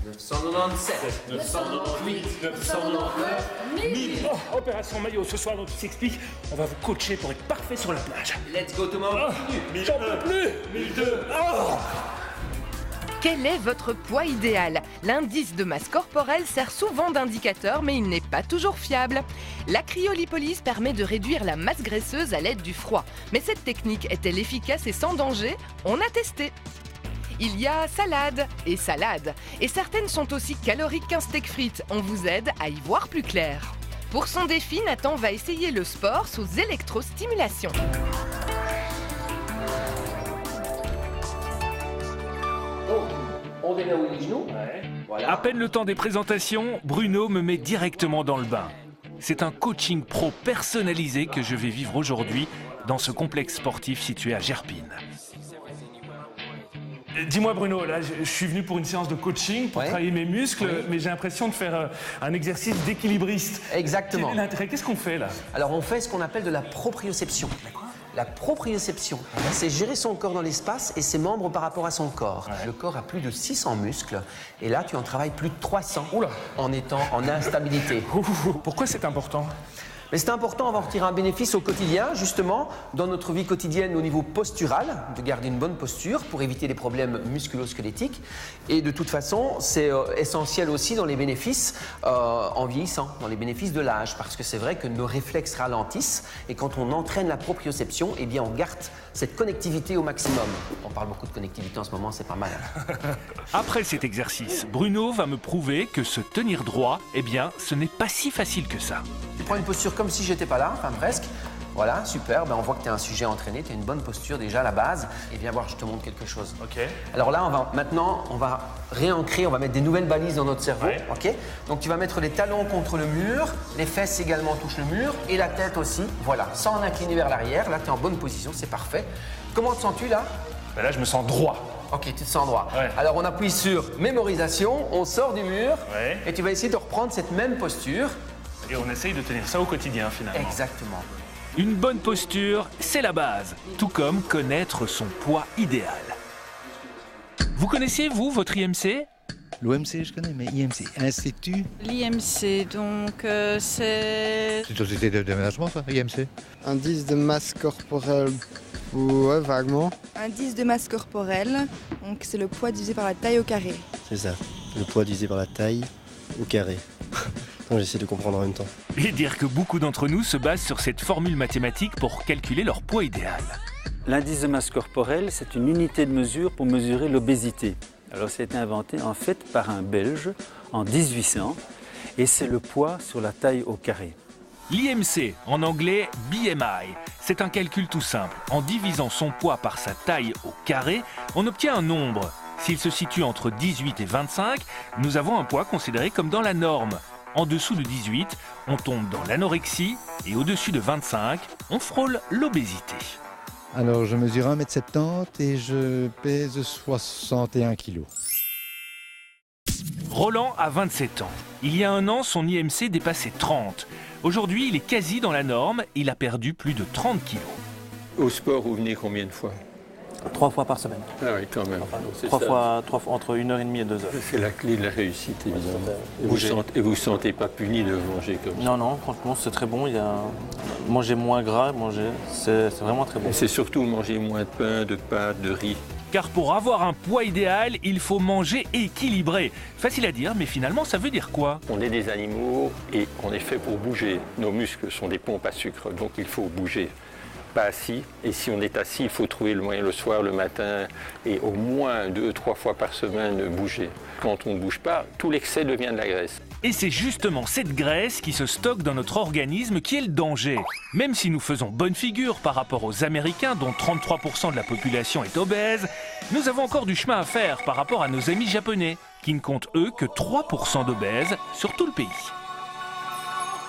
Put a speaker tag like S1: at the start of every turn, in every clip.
S1: 997, 998, 999, 1000.
S2: Oh, opération maillot, ce soir, donc il s'explique, on va vous coacher pour être parfait sur la plage.
S1: Let's go Thomas, on continue.
S2: J'en peux plus.
S1: 1002.
S2: Oh.
S3: Quel est votre poids idéal? L'indice de masse corporelle sert souvent d'indicateur, mais il n'est pas toujours fiable. La cryolipolyse permet de réduire la masse graisseuse à l'aide du froid. Mais cette technique est-elle efficace et sans danger? On a testé. Il y a salade et salade. Et certaines sont aussi caloriques qu'un steak frites. On vous aide à y voir plus clair. Pour son défi, Nathan va essayer le sport sous électrostimulation.
S1: On déverrouille les genoux. Voilà.
S2: À peine le temps des présentations, Bruno me met directement dans le bain. C'est un coaching pro personnalisé que je vais vivre aujourd'hui dans ce complexe sportif situé à Gerpine. Dis-moi Bruno, là je suis venu pour une séance de coaching pour travailler mes muscles, mais j'ai l'impression de faire un exercice d'équilibriste.
S4: Exactement.
S2: Quel est l'intérêt? Qu'est-ce qu'on fait là?
S4: Alors on fait ce qu'on appelle de la proprioception. La proprioception, c'est gérer son corps dans l'espace et ses membres par rapport à son corps. Le corps a plus de 600 muscles et là tu en travailles plus de 300 en étant en instabilité.
S2: Pourquoi c'est important?
S4: Mais c'est important, on va en retirer un bénéfice au quotidien, justement, dans notre vie quotidienne au niveau postural, de garder une bonne posture pour éviter les problèmes musculo-squelettiques. Et de toute façon, c'est essentiel aussi dans les bénéfices en vieillissant, dans les bénéfices de l'âge, parce que c'est vrai que nos réflexes ralentissent et quand on entraîne la proprioception, eh bien on garde cette connectivité au maximum. On parle beaucoup de connectivité en ce moment, c'est pas mal.
S2: Après cet exercice, Bruno va me prouver que se tenir droit, eh bien, ce n'est pas si facile que ça.
S4: Tu prends une posture comme si j'étais pas là, enfin presque. Voilà, super, on voit que tu es un sujet entraîné, tu as une bonne posture déjà à la base. Et viens voir, je te montre quelque chose.
S2: Ok.
S4: Alors là, on va réancrer, on va mettre des nouvelles balises dans notre cerveau.
S2: Ouais.
S4: Ok. Donc tu vas mettre les talons contre le mur, les fesses également touchent le mur et la tête aussi. Voilà, sans incliner vers l'arrière. Là, tu es en bonne position, c'est parfait. Comment te sens-tu là?
S2: Ben là, je me sens droit.
S4: Ok, tu te sens droit.
S2: Ouais.
S4: Alors on appuie sur mémorisation, on sort du mur
S2: Ouais.
S4: et tu vas essayer de reprendre cette même posture.
S2: Et on essaye de tenir ça au quotidien finalement.
S4: Exactement.
S2: Une bonne posture, c'est la base, tout comme connaître son poids idéal. Vous connaissiez, vous, votre IMC?
S5: L'OMC, je connais, mais IMC, Institut.
S6: L'IMC, donc c'est...
S5: C'est une société de déménagement, ça, IMC.
S7: Indice de masse corporelle, ouais, vaguement.
S8: Indice de masse corporelle, donc c'est le poids divisé par la taille au carré.
S9: C'est ça, le poids divisé par la taille au carré. Donc j'essaie de comprendre en même temps.
S2: Et dire que beaucoup d'entre nous se basent sur cette formule mathématique pour calculer leur poids idéal.
S10: L'indice de masse corporelle, c'est une unité de mesure pour mesurer l'obésité. Alors, ça a été inventé en fait par un Belge en 1800 et c'est le poids sur la taille au carré.
S2: L'IMC, en anglais BMI, c'est un calcul tout simple. En divisant son poids par sa taille au carré, on obtient un nombre. S'il se situe entre 18 et 25, nous avons un poids considéré comme dans la norme. En dessous de 18, on tombe dans l'anorexie et au-dessus de 25, on frôle l'obésité.
S5: Alors, je mesure 1m70 et je pèse 61 kg.
S2: Roland a 27 ans. Il y a un an, son IMC dépassait 30. Aujourd'hui, il est quasi dans la norme. Il a perdu plus de 30 kilos.
S11: Au sport, vous venez combien de fois?
S10: 3 fois par semaine.
S11: Ah oui, quand même.
S10: Enfin,
S11: Donc, c'est
S10: 3
S11: ça.
S10: fois, entre 1h30 et 2h.
S11: C'est la clé de la réussite, évidemment. Et
S10: Bouger.
S11: vous ne vous sentez pas puni de manger comme ça?
S10: Non, non, franchement, c'est très bon. Manger moins gras, c'est vraiment très bon.
S11: Et c'est surtout manger moins de pain, de pâtes, de riz.
S2: Car pour avoir un poids idéal, il faut manger équilibré. Facile à dire, mais finalement, ça veut dire quoi?
S11: On est des animaux et on est fait pour bouger. Nos muscles sont des pompes à sucre, donc il faut bouger. Pas assis. Et si on est assis, il faut trouver le moyen le soir, le matin, et au moins 2-3 fois par semaine bouger. Quand on ne bouge pas, tout l'excès devient de la graisse.
S2: Et c'est justement cette graisse qui se stocke dans notre organisme qui est le danger. Même si nous faisons bonne figure par rapport aux Américains, dont 33% de la population est obèse, nous avons encore du chemin à faire par rapport à nos amis japonais, qui ne comptent eux que 3% d'obèses sur tout le pays.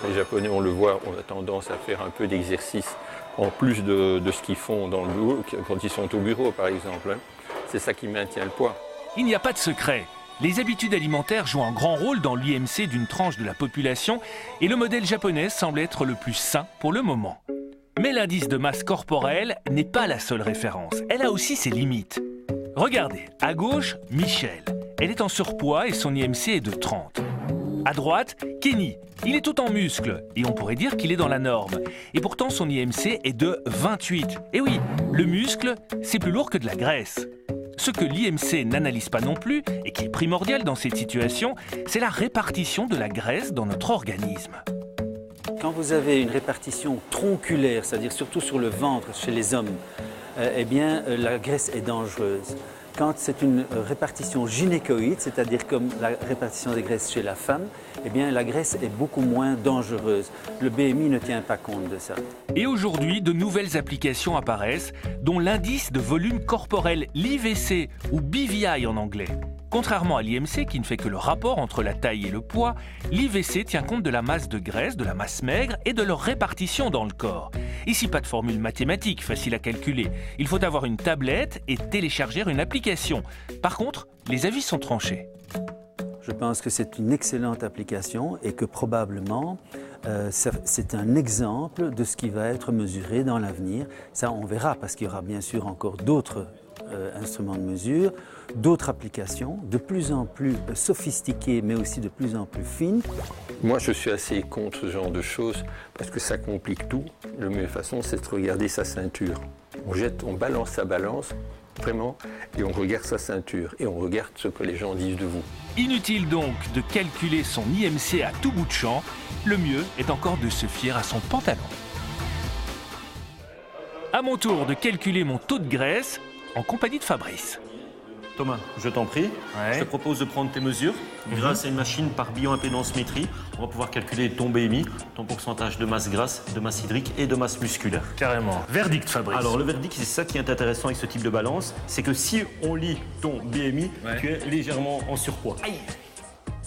S11: Les Japonais, on le voit, on a tendance à faire un peu d'exercice en plus de ce qu'ils font dans le bureau, quand ils sont au bureau par exemple. C'est ça qui maintient le poids.
S2: Il n'y a pas de secret. Les habitudes alimentaires jouent un grand rôle dans l'IMC d'une tranche de la population et le modèle japonais semble être le plus sain pour le moment. Mais l'indice de masse corporelle n'est pas la seule référence. Elle a aussi ses limites. Regardez, à gauche, Michel. Elle est en surpoids et son IMC est de 30. À droite, Kenny. Il est tout en muscles et on pourrait dire qu'il est dans la norme. Et pourtant son IMC est de 28. Et oui, le muscle, c'est plus lourd que de la graisse. Ce que l'IMC n'analyse pas non plus, et qui est primordial dans cette situation, c'est la répartition de la graisse dans notre organisme.
S10: Quand vous avez une répartition tronculaire, c'est-à-dire surtout sur le ventre chez les hommes, eh bien la graisse est dangereuse. Quand c'est une répartition gynécoïde, c'est-à-dire comme la répartition des graisses chez la femme, eh bien la graisse est beaucoup moins dangereuse. Le BMI ne tient pas compte de ça.
S2: Et aujourd'hui, de nouvelles applications apparaissent, dont l'indice de volume corporel, l'IVC ou BVI en anglais. Contrairement à l'IMC qui ne fait que le rapport entre la taille et le poids, l'IVC tient compte de la masse de graisse, de la masse maigre et de leur répartition dans le corps. Ici, pas de formule mathématique facile à calculer. Il faut avoir une tablette et télécharger une application. Par contre, les avis sont tranchés.
S10: Je pense que c'est une excellente application et que probablement c'est un exemple de ce qui va être mesuré dans l'avenir. Ça, on verra parce qu'il y aura bien sûr encore d'autres instruments de mesure, d'autres applications de plus en plus sophistiquées mais aussi de plus en plus fines.
S11: Moi, je suis assez contre ce genre de choses parce que ça complique tout. La meilleure façon, c'est de regarder sa ceinture. On balance sa balance, vraiment, et on regarde sa ceinture et on regarde ce que les gens disent de vous.
S2: Inutile donc de calculer son IMC à tout bout de champ. Le mieux est encore de se fier à son pantalon. À mon tour de calculer mon taux de graisse en compagnie de Fabrice.
S12: Thomas, je t'en prie, je te propose de prendre tes mesures. Grâce à une machine par bioimpédance-métrie, on va pouvoir calculer ton BMI, ton pourcentage de masse grasse, de masse hydrique et de masse musculaire.
S2: Carrément. Verdict, Fabrice.
S12: Alors, le verdict, c'est ça qui est intéressant avec ce type de balance, c'est que si on lit ton BMI, tu es légèrement en surpoids. Aïe.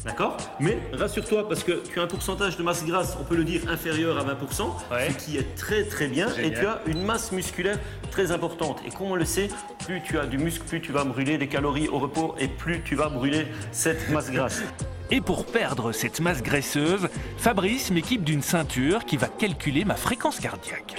S12: D'accord? Mais rassure-toi, parce que tu as un pourcentage de masse grasse, on peut le dire, inférieur à 20%, ce qui est très très bien. Génial. Et tu as une masse musculaire très importante. Et comme on le sait, plus tu as du muscle, plus tu vas brûler des calories au repos et plus tu vas brûler cette masse grasse.
S2: Et pour perdre cette masse graisseuse, Fabrice m'équipe d'une ceinture qui va calculer ma fréquence cardiaque.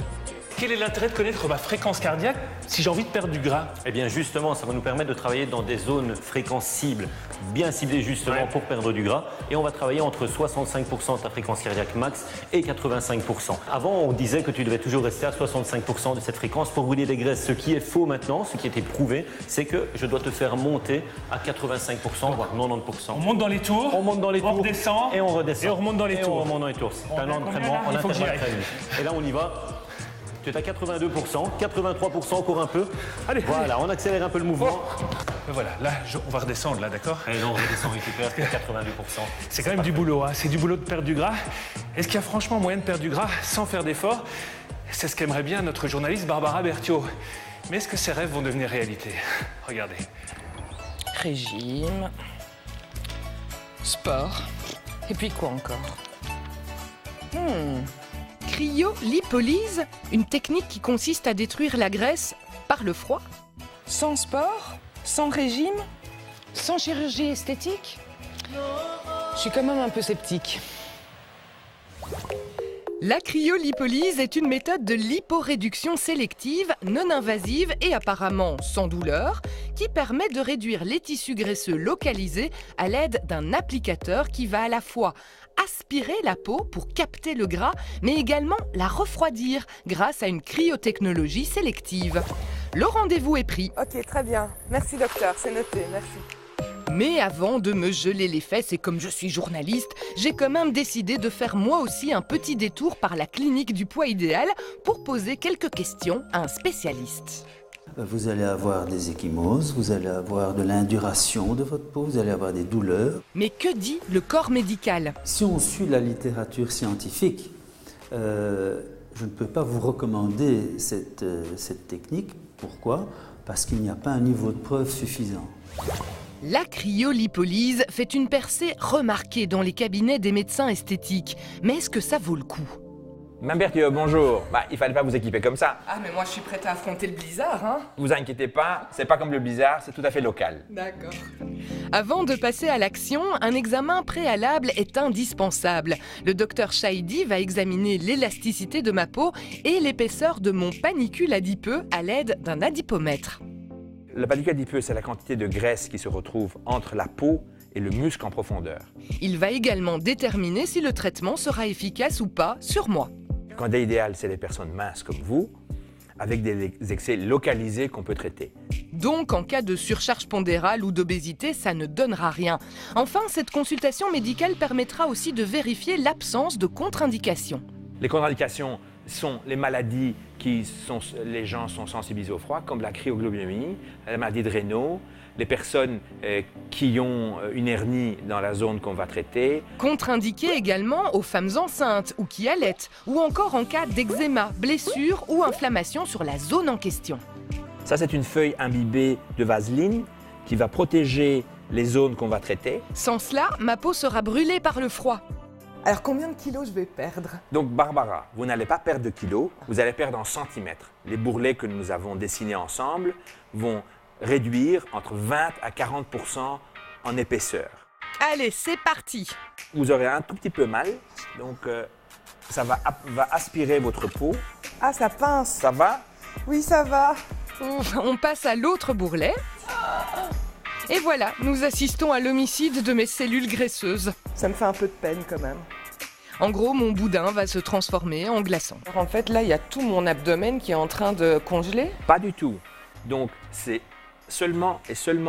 S13: Quel est l'intérêt de connaître ma fréquence cardiaque si j'ai envie de perdre du gras?
S12: Eh bien justement, ça va nous permettre de travailler dans des zones fréquences cibles, bien ciblées justement pour perdre du gras. Et on va travailler entre 65% de ta fréquence cardiaque max et 85%. Avant, on disait que tu devais toujours rester à 65% de cette fréquence pour brûler des graisses. Ce qui est faux maintenant, ce qui a été prouvé, c'est que je dois te faire monter à 85%, voire 90%.
S13: On monte dans les tours,
S12: on monte dans les tours,
S13: on redescend
S12: et on redescend.
S13: Et on remonte dans les tours.
S12: On remonte dans les tours. C'est un entraînement en intervalle très vite. Et là, on y va. Tu es à 82%, 83% encore un peu.
S13: Allez,
S12: voilà, on accélère un peu le mouvement.
S13: Voilà, là, on va redescendre, là, d'accord?
S12: Allez, non, on redescend, récupère, 82%.
S13: C'est quand même du boulot, hein. C'est du boulot de perdre du gras. Est-ce qu'il y a franchement moyen de perdre du gras sans faire d'efforts? C'est ce qu'aimerait bien notre journaliste Barbara Berthiaud. Mais est-ce que ces rêves vont devenir réalité? Regardez.
S3: Régime, sport, et puis quoi encore? Cryolipolyse, une technique qui consiste à détruire la graisse par le froid. Sans sport, sans régime, sans chirurgie esthétique? Je suis quand même un peu sceptique. La cryolipolyse est une méthode de liporéduction sélective, non invasive et apparemment sans douleur, qui permet de réduire les tissus graisseux localisés à l'aide d'un applicateur qui va à la fois aspirer la peau pour capter le gras, mais également la refroidir grâce à une cryotechnologie sélective. Le rendez-vous est pris.
S14: Ok, très bien. Merci docteur, c'est noté, merci.
S3: Mais avant de me geler les fesses, et comme je suis journaliste, j'ai quand même décidé de faire moi aussi un petit détour par la clinique du poids idéal pour poser quelques questions à un spécialiste.
S10: Vous allez avoir des ecchymoses, vous allez avoir de l'induration de votre peau, vous allez avoir des douleurs.
S3: Mais que dit le corps médical?
S10: Si on suit la littérature scientifique, je ne peux pas vous recommander cette technique. Pourquoi? Parce qu'il n'y a pas un niveau de preuve suffisant.
S3: La cryolipolyse fait une percée remarquée dans les cabinets des médecins esthétiques. Mais est-ce que ça vaut le coup?
S15: Mme Berthiaud, bonjour. Il fallait pas vous équiper comme ça.
S14: Ah, mais moi je suis prête à affronter le blizzard, hein.
S15: Vous inquiétez pas, c'est pas comme le blizzard, c'est tout à fait local.
S14: D'accord.
S3: Avant de passer à l'action, un examen préalable est indispensable. Le docteur Chaidi va examiner l'élasticité de ma peau et l'épaisseur de mon panicule adipeux à l'aide d'un adipomètre.
S15: La particule adipeuse, c'est la quantité de graisse qui se retrouve entre la peau et le muscle en profondeur.
S3: Il va également déterminer si le traitement sera efficace ou pas sur moi.
S15: Le candidat idéal, c'est les personnes minces comme vous, avec des excès localisés qu'on peut traiter.
S3: Donc, en cas de surcharge pondérale ou d'obésité, ça ne donnera rien. Enfin, cette consultation médicale permettra aussi de vérifier l'absence de contre-indications.
S15: Les contre-indications sont les maladies les gens sont sensibilisés au froid, comme la cryoglobulinémie, la maladie de Raynaud, les personnes qui ont une hernie dans la zone qu'on va traiter.
S3: Contre-indiqué également aux femmes enceintes ou qui allaitent, ou encore en cas d'eczéma, blessure ou inflammation sur la zone en question.
S15: Ça, c'est une feuille imbibée de vaseline qui va protéger les zones qu'on va traiter.
S3: Sans cela, ma peau sera brûlée par le froid.
S14: Alors combien de kilos je vais perdre?
S15: Donc Barbara, vous n'allez pas perdre de kilos, vous allez perdre en centimètres. Les bourrelets que nous avons dessinés ensemble vont réduire entre 20 à 40% en épaisseur.
S3: Allez, c'est parti!
S15: Vous aurez un tout petit peu mal, donc ça va aspirer votre peau.
S14: Ah, ça pince.
S15: Ça va?
S14: Oui, ça va.
S3: On passe à l'autre bourrelet. Et voilà, nous assistons à l'homicide de mes cellules graisseuses.
S14: Ça me fait un peu de peine quand même.
S3: En gros, mon boudin va se transformer en glaçon.
S14: Alors en fait, là, il y a tout mon abdomen qui est en train de congeler.
S15: Pas du tout. Donc, c'est seulement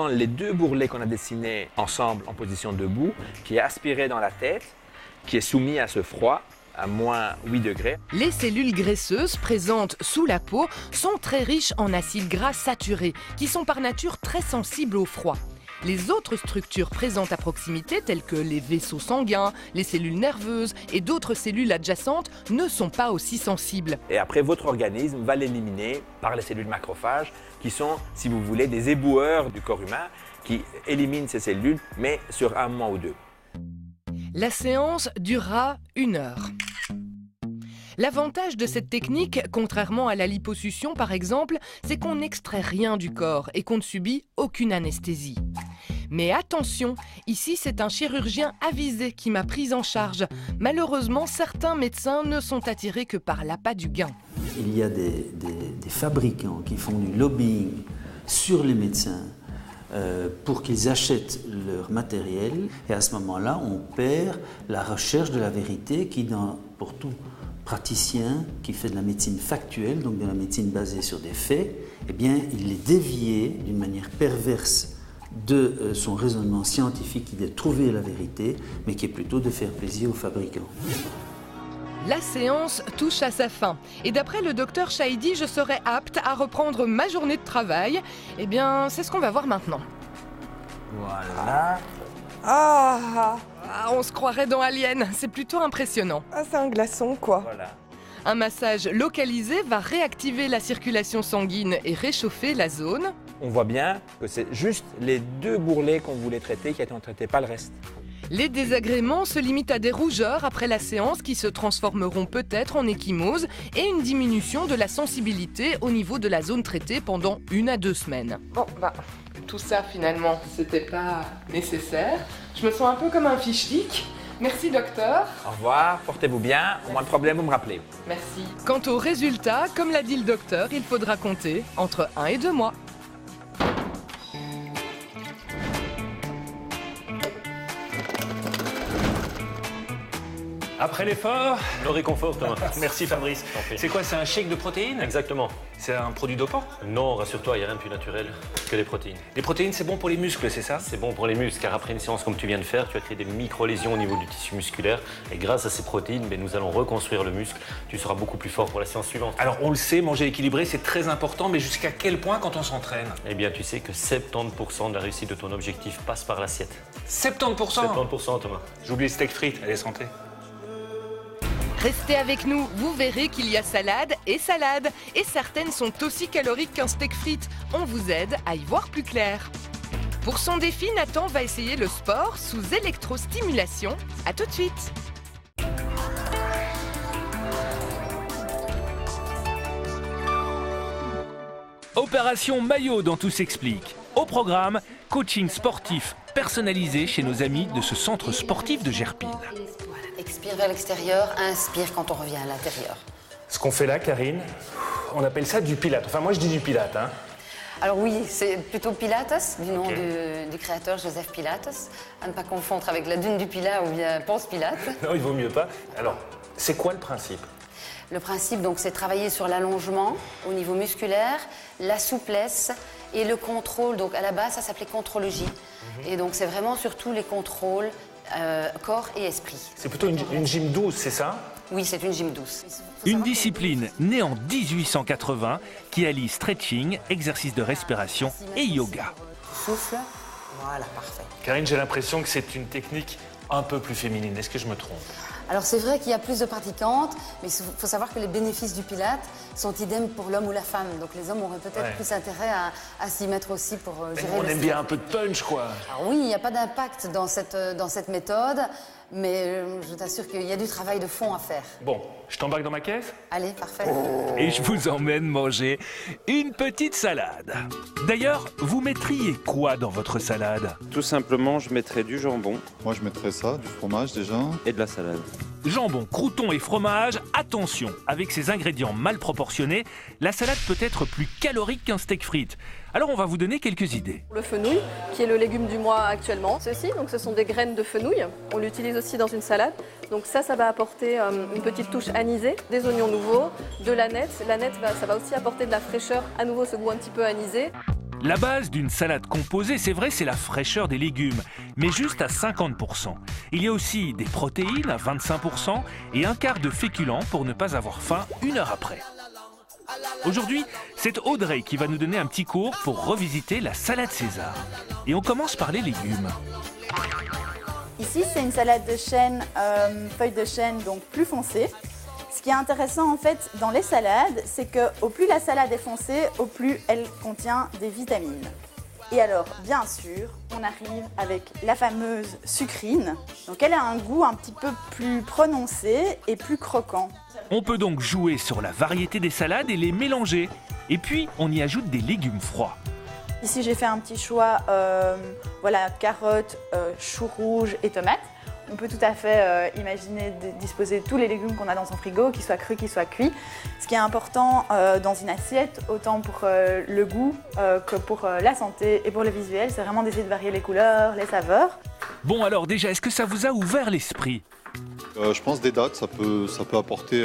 S15: les deux bourrelets qu'on a dessinés ensemble en position debout, qui est aspiré dans la tête, qui est soumis à ce froid à moins 8 degrés.
S3: Les cellules graisseuses présentes sous la peau sont très riches en acides gras saturés, qui sont par nature très sensibles au froid. Les autres structures présentes à proximité, telles que les vaisseaux sanguins, les cellules nerveuses et d'autres cellules adjacentes, ne sont pas aussi sensibles.
S15: Et après, votre organisme va l'éliminer par les cellules macrophages, qui sont, si vous voulez, des éboueurs du corps humain, qui éliminent ces cellules, mais sur un mois ou deux.
S3: La séance durera 1 heure. L'avantage de cette technique, contrairement à la liposuction par exemple, c'est qu'on n'extrait rien du corps et qu'on ne subit aucune anesthésie. Mais attention, ici c'est un chirurgien avisé qui m'a prise en charge. Malheureusement, certains médecins ne sont attirés que par l'appât du gain.
S10: Il y a des fabricants qui font du lobbying sur les médecins pour qu'ils achètent leur matériel. Et à ce moment-là, on perd la recherche de la vérité qui, pour tout praticien qui fait de la médecine factuelle, donc de la médecine basée sur des faits, eh bien, il est dévié d'une manière perverse de son raisonnement scientifique qui est de trouver la vérité, mais qui est plutôt de faire plaisir aux fabricants.
S3: La séance touche à sa fin. Et d'après le docteur Chaïdi, je serai apte à reprendre ma journée de travail. Eh bien, c'est ce qu'on va voir maintenant.
S15: Voilà.
S14: Ah,
S3: on se croirait dans Alien, c'est plutôt impressionnant.
S14: Ah, c'est un glaçon, quoi.
S15: Voilà.
S3: Un massage localisé va réactiver la circulation sanguine et réchauffer la zone.
S15: On voit bien que c'est juste les deux bourrelets qu'on voulait traiter qui ont été traités, pas le reste.
S3: Les désagréments se limitent à des rougeurs après la séance qui se transformeront peut-être en ecchymose et une diminution de la sensibilité au niveau de la zone traitée pendant 1 à 2 semaines.
S14: Bon, tout ça finalement, c'était pas nécessaire. Je me sens un peu comme un fichlik. Merci docteur.
S15: Au revoir, portez-vous bien. Au moins de problème, vous me rappelez.
S14: Merci.
S3: Quant aux résultats, comme l'a dit le docteur, il faudra compter entre 1 et 2 mois.
S13: Après l'effort,
S12: le réconfort, Thomas.
S13: Merci Fabrice. C'est quoi, c'est un shake de protéines?
S12: Exactement.
S13: C'est un produit dopant?
S12: Non, rassure-toi, il n'y a rien de plus naturel que les protéines.
S13: Les protéines, c'est bon pour les muscles, c'est ça?
S12: C'est bon pour les muscles, car après une séance comme tu viens de faire, tu as créé des micro-lésions au niveau du tissu musculaire. Et grâce à ces protéines, nous allons reconstruire le muscle. Tu seras beaucoup plus fort pour la séance suivante.
S13: Alors on le sait, manger équilibré, c'est très important, mais jusqu'à quel point quand on s'entraîne?
S12: Eh bien, tu sais que 70% de la réussite de ton objectif passe par l'assiette.
S13: 70%?
S12: 70%, Thomas.
S13: J'oublie le steak frites, allez, santé.
S3: Restez avec nous, vous verrez qu'il y a salade, et certaines sont aussi caloriques qu'un steak frites. On vous aide à y voir plus clair. Pour son défi, Nathan va essayer le sport sous électrostimulation. À tout de suite.
S2: Opération Maillot dans Tout s'explique. Au programme, coaching sportif personnalisé chez nos amis de ce centre sportif de Gerpine.
S16: Expire vers l'extérieur, inspire quand on revient à l'intérieur.
S13: Ce qu'on fait là, Karine, on appelle ça du pilate. Enfin, moi je dis du pilate, hein.
S16: Alors oui, c'est plutôt Pilates, du nom du créateur Joseph Pilates, à ne pas confondre avec la dune du Pilat ou bien Ponce Pilate.
S2: Non, il vaut mieux pas. Alors, c'est quoi le principe?
S16: Le principe, donc, c'est travailler sur l'allongement au niveau musculaire, la souplesse et le contrôle. Donc, à la base, ça s'appelait contrologie. Et donc, c'est vraiment surtout les contrôles corps et esprit.
S2: C'est plutôt une gym douce, c'est ça?
S16: Oui, c'est une gym douce.
S2: Une discipline née en 1880 qui allie stretching, exercice de respiration et yoga.
S16: Souffle, voilà, parfait.
S13: Karine, j'ai l'impression que c'est une technique un peu plus féminine. Est-ce que je me trompe?
S16: Alors c'est vrai qu'il y a plus de pratiquantes, mais il faut savoir que les bénéfices du Pilate sont idem pour l'homme ou la femme. Donc les hommes auraient peut-être plus intérêt à s'y mettre aussi pour gérer le stress.
S13: On aime bien un peu de punch, quoi.
S16: Alors oui, il n'y a pas d'impact dans cette méthode, mais je t'assure qu'il y a du travail de fond à faire.
S13: Bon, je t'embarque dans ma caisse?
S16: Allez, parfait.
S2: Et je vous emmène manger une petite salade. D'ailleurs, vous mettriez quoi dans votre salade?
S17: Tout simplement, je mettrais du jambon.
S5: Moi, je mettrais ça, du fromage déjà.
S17: Et de la salade.
S2: Jambon, croûtons et fromage, attention, avec ces ingrédients mal proportionnés, la salade peut être plus calorique qu'un steak frites. Alors on va vous donner quelques idées.
S18: Le fenouil, qui est le légume du mois actuellement. Ceci, donc ce sont des graines de fenouil. On l'utilise aussi dans une salade. Donc ça va apporter une petite touche anisée, des oignons nouveaux, de l'aneth. L'aneth, ça va aussi apporter de la fraîcheur, à nouveau ce goût un petit peu anisé.
S2: La base d'une salade composée, c'est vrai, c'est la fraîcheur des légumes, mais juste à 50%. Il y a aussi des protéines à 25% et un quart de féculents pour ne pas avoir faim une heure après. Aujourd'hui, c'est Audrey qui va nous donner un petit cours pour revisiter la salade César. Et on commence par les légumes.
S19: Ici, c'est une salade de chêne, feuilles de chêne, donc plus foncée. Ce qui est intéressant en fait dans les salades, c'est que au plus la salade est foncée, au plus elle contient des vitamines. Et alors, bien sûr, on arrive avec la fameuse sucrine. Donc elle a un goût un petit peu plus prononcé et plus croquant.
S2: On peut donc jouer sur la variété des salades et les mélanger. Et puis, on y ajoute des légumes froids.
S19: Ici, j'ai fait un petit choix, voilà, carottes, choux rouges et tomates. On peut tout à fait imaginer de disposer de tous les légumes qu'on a dans son frigo, qu'ils soient crus, qu'ils soient cuits. Ce qui est important dans une assiette, autant pour le goût que pour la santé et pour le visuel, c'est vraiment d'essayer de varier les couleurs, les saveurs.
S2: Bon alors déjà, est-ce que ça vous a ouvert l'esprit?
S5: Je pense des dattes, ça peut apporter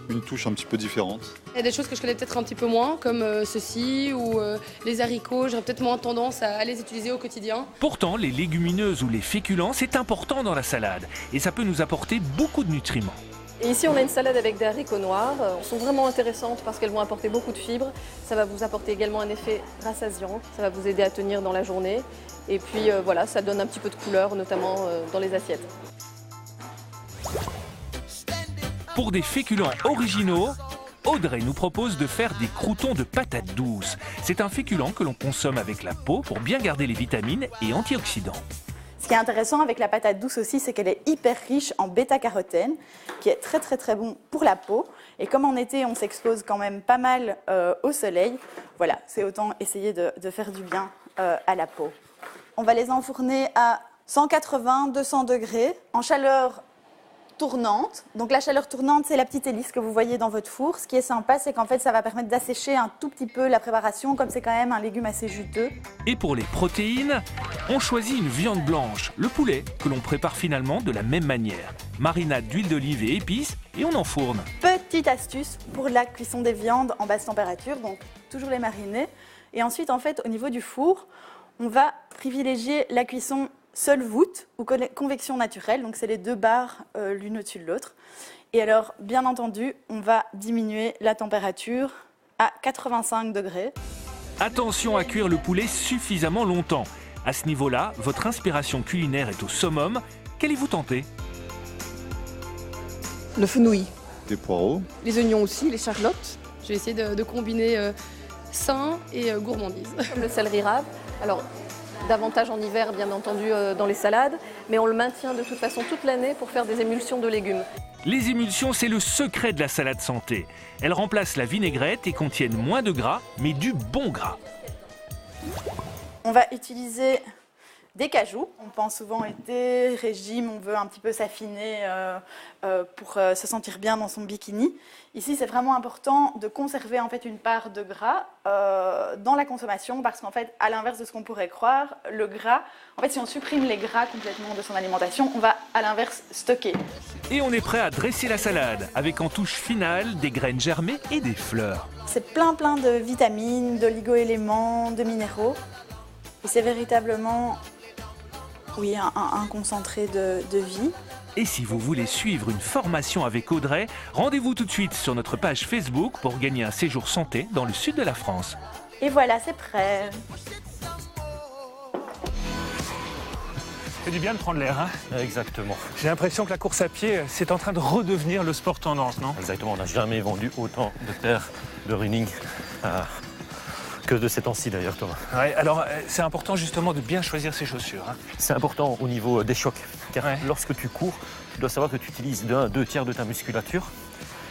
S5: une touche un petit peu différente.
S20: Il y a des choses que je connais peut-être un petit peu moins, comme ceci ou les haricots. J'aurais peut-être moins tendance à les utiliser au quotidien.
S2: Pourtant, les légumineuses ou les féculents, c'est important dans la salade et ça peut nous apporter beaucoup de nutriments.
S18: Et ici, on a une salade avec des haricots noirs. Elles sont vraiment intéressantes parce qu'elles vont apporter beaucoup de fibres. Ça va vous apporter également un effet rassasiant. Ça va vous aider à tenir dans la journée. Et puis voilà, ça donne un petit peu de couleur, notamment dans les assiettes.
S2: Pour des féculents originaux, Audrey nous propose de faire des croûtons de patates douces. C'est un féculent que l'on consomme avec la peau pour bien garder les vitamines et antioxydants.
S19: Ce qui est intéressant avec la patate douce aussi, c'est qu'elle est hyper riche en bêta-carotène, qui est très bon pour la peau. Et comme en été, on s'expose quand même pas mal au soleil, voilà, c'est autant essayer de faire du bien à la peau. On va les enfourner à 180-200 degrés en chaleur tournante. Donc la chaleur tournante, c'est la petite hélice que vous voyez dans votre four. Ce qui est sympa, c'est qu'en fait, ça va permettre d'assécher un tout petit peu la préparation, comme c'est quand même un légume assez juteux.
S2: Et pour les protéines, on choisit une viande blanche, le poulet, que l'on prépare finalement de la même manière. Marinade d'huile d'olive et épices, et on enfourne.
S19: Petite astuce pour la cuisson des viandes en basse température, donc toujours les mariner. Et ensuite, en fait, au niveau du four, on va privilégier la cuisson seule voûte ou convection naturelle, donc c'est les deux barres l'une au-dessus de l'autre. Et alors, bien entendu, on va diminuer la température à 85 degrés.
S2: Attention à cuire le poulet suffisamment longtemps. À ce niveau-là, votre inspiration culinaire est au summum. Qu'allez-vous tenter?
S20: Le fenouil.
S5: Des poireaux.
S20: Les oignons aussi, les charlottes. Je vais essayer de combiner sain et gourmandise.
S18: Comme le céleri rave. Alors, davantage en hiver, bien entendu, dans les salades, mais on le maintient de toute façon toute l'année pour faire des émulsions de légumes.
S2: Les émulsions, c'est le secret de la salade santé. Elles remplacent la vinaigrette et contiennent moins de gras, mais du bon gras.
S19: On va utiliser Des cajous, on pense souvent été, régime, on veut un petit peu s'affiner pour se sentir bien dans son bikini. Ici, c'est vraiment important de conserver en fait une part de gras dans la consommation parce qu'en fait, à l'inverse de ce qu'on pourrait croire, le gras, en fait, si on supprime les gras complètement de son alimentation, on va à l'inverse stocker.
S2: Et on est prêt à dresser la salade avec en touche finale des graines germées et des fleurs.
S19: C'est plein de vitamines, d'oligo-éléments, de minéraux. Et c'est véritablement, oui, un concentré de vie.
S2: Et si vous voulez suivre une formation avec Audrey, rendez-vous tout de suite sur notre page Facebook pour gagner un séjour santé dans le sud de la France.
S19: Et voilà, c'est prêt.
S13: C'est du bien de prendre l'air, hein?
S12: Exactement.
S13: J'ai l'impression que la course à pied, c'est en train de redevenir le sport tendance, non?
S12: Exactement, on n'a jamais vendu autant de paires de running que de ces temps-ci d'ailleurs, Thomas.
S13: Ouais, alors c'est important justement de bien choisir ses chaussures. Hein.
S12: C'est important au niveau des chocs, car lorsque tu cours, tu dois savoir que tu utilises d'1 à 2 tiers de ta musculature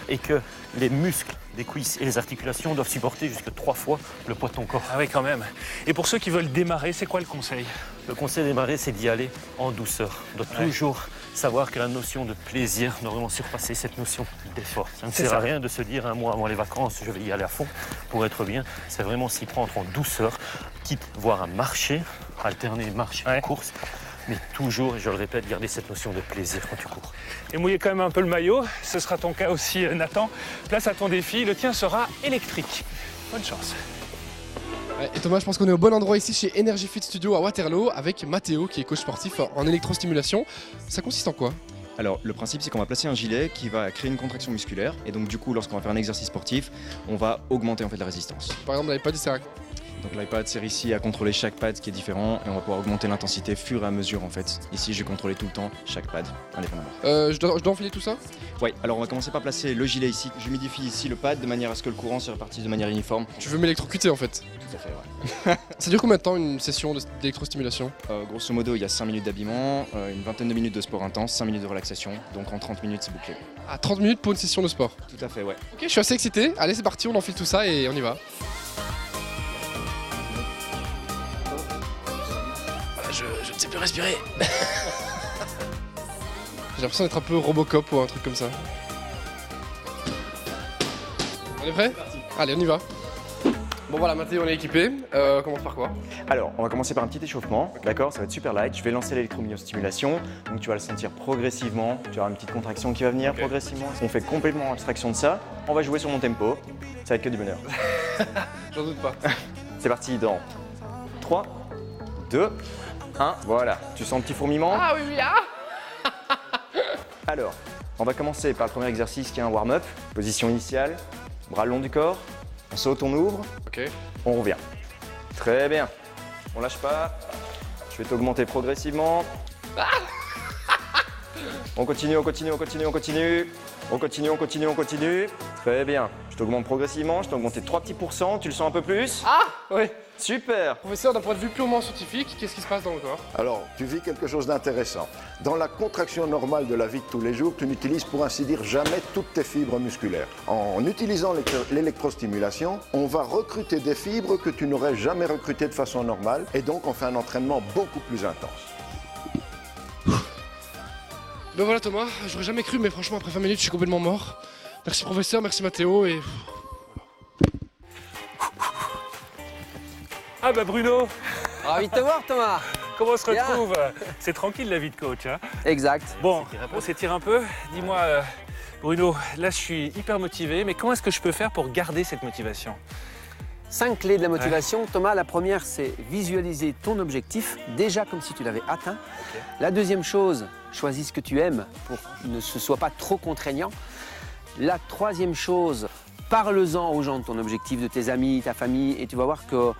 S12: et que les muscles des cuisses et les articulations doivent supporter jusqu'à 3 fois le poids de ton corps.
S13: Ah oui, quand même. Et pour ceux qui veulent démarrer, c'est quoi le conseil?
S12: Le conseil de démarrer, c'est d'y aller en douceur. On doit toujours savoir que la notion de plaisir doit vraiment surpasser cette notion d'effort. Ça ne sert à rien de se dire un mois avant les vacances, je vais y aller à fond pour être bien. C'est vraiment s'y prendre en douceur, quitte voire à marcher, alterner marche et course. Mais toujours, et je le répète, garder cette notion de plaisir quand tu cours.
S13: Et mouiller quand même un peu le maillot, ce sera ton cas aussi, Nathan. Place à ton défi, le tien sera électrique. Bonne chance.
S21: Ouais, et Thomas, je pense qu'on est au bon endroit ici chez Energy Fit Studio à Waterloo avec Mathéo qui est coach sportif en électrostimulation. Ça consiste en quoi ?
S22: Alors le principe c'est qu'on va placer un gilet qui va créer une contraction musculaire et donc du coup lorsqu'on va faire un exercice sportif, on va augmenter en fait la résistance.
S21: Par exemple l'iPad il sert à...
S22: Donc l'iPad sert ici à contrôler chaque pad qui est différent et on va pouvoir augmenter l'intensité fur et à mesure en fait. Ici je vais contrôler tout le temps chaque pad indépendamment.
S21: Je dois enfiler tout ça ?
S22: Oui, alors on va commencer par placer le gilet ici. J'humidifie ici le pad de manière à ce que le courant se répartisse de manière uniforme.
S21: Tu veux m'électrocuter en fait ?
S22: Tout à fait, ouais.
S21: Ça dure combien de temps une session d'électrostimulation ?
S22: Grosso modo il y a 5 minutes d'habillement, une vingtaine de minutes de sport intense, 5 minutes de relaxation, donc en 30 minutes c'est bouclé.
S21: Ah 30 minutes pour une session de sport ?
S22: Tout à fait, ouais.
S21: Ok, je suis assez excité. Allez c'est parti, on enfile tout ça et on y va. Je ne sais plus respirer. J'ai l'impression d'être un peu Robocop ou un truc comme ça. On est prêt ? Allez, on y va. Bon voilà, Mathéo, on est équipé. On commence par quoi ?
S22: Alors, on va commencer par un petit échauffement, d'accord ? Ça va être super light. Je vais lancer l'électromyostimulation. Donc tu vas le sentir progressivement. Tu auras une petite contraction qui va venir progressivement. On fait complètement abstraction de ça. On va jouer sur mon tempo. Ça va être que du bonheur.
S21: J'en doute pas.
S22: C'est parti dans 3, 2, 1. Voilà. Tu sens un petit fourmillement ?
S21: Ah oui, oui, ah.
S22: Alors, on va commencer par le premier exercice qui est un warm-up. Position initiale, bras le long du corps. On saute, on ouvre.
S21: Ok.
S22: On revient. Très bien. On lâche pas. Je vais t'augmenter progressivement. On continue, on continue, on continue, on continue. On continue, on continue, on continue. Très bien. Je t'augmente progressivement. Je t'ai augmenté 3 petits %. Tu le sens un peu plus ?
S21: Ah oui.
S22: Super.
S21: Professeur, d'un point de vue purement scientifique, qu'est-ce qui se passe dans le corps ?
S23: Alors, tu vis quelque chose d'intéressant. Dans la contraction normale de la vie de tous les jours, tu n'utilises pour ainsi dire jamais toutes tes fibres musculaires. En utilisant l'électrostimulation, on va recruter des fibres que tu n'aurais jamais recrutées de façon normale et donc on fait un entraînement beaucoup plus intense.
S21: Ben voilà Thomas, j'aurais jamais cru, mais franchement après 20 minutes je suis complètement mort. Merci professeur, merci Mathéo et...
S13: Ah bah Bruno.
S4: Ravi de te voir Thomas.
S13: Comment on se retrouve? C'est tranquille la vie de coach, hein?
S4: Exact.
S13: Bon, on s'étire un peu. Dis-moi Bruno, là je suis hyper motivé, mais comment est-ce que je peux faire pour garder cette motivation?
S4: 5 clés de la motivation. Thomas, la première, c'est visualiser ton objectif, déjà comme si tu l'avais atteint. Okay. La deuxième chose, choisis ce que tu aimes pour que ce ne soit pas trop contraignant. La troisième chose, parle-en aux gens de ton objectif, de tes amis, ta famille, et tu vas voir que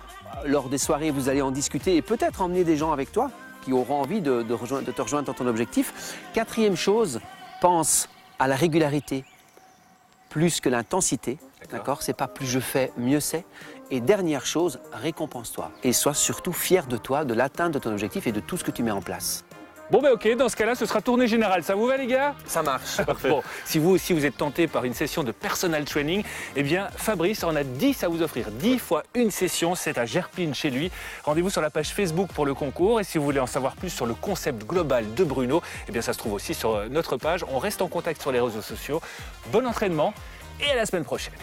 S4: lors des soirées, vous allez en discuter et peut-être emmener des gens avec toi qui auront envie de te rejoindre dans ton objectif. Quatrième chose, pense à la régularité plus que l'intensité. D'accord, c'est pas plus je fais, mieux c'est. Et dernière chose, récompense-toi. Et sois surtout fier de toi, de l'atteinte de ton objectif et de tout ce que tu mets en place.
S2: Bon ben ok, dans ce cas-là, ce sera tournée générale. Ça vous va les gars?
S4: Ça marche.
S2: Parfait. Bon, si vous aussi vous êtes tenté par une session de personal training, eh bien Fabrice en a 10 à vous offrir. 10 fois une session, c'est à Gerpline chez lui. Rendez-vous sur la page Facebook pour le concours. Et si vous voulez en savoir plus sur le concept global de Bruno, eh bien ça se trouve aussi sur notre page. On reste en contact sur les réseaux sociaux. Bon entraînement et à la semaine prochaine.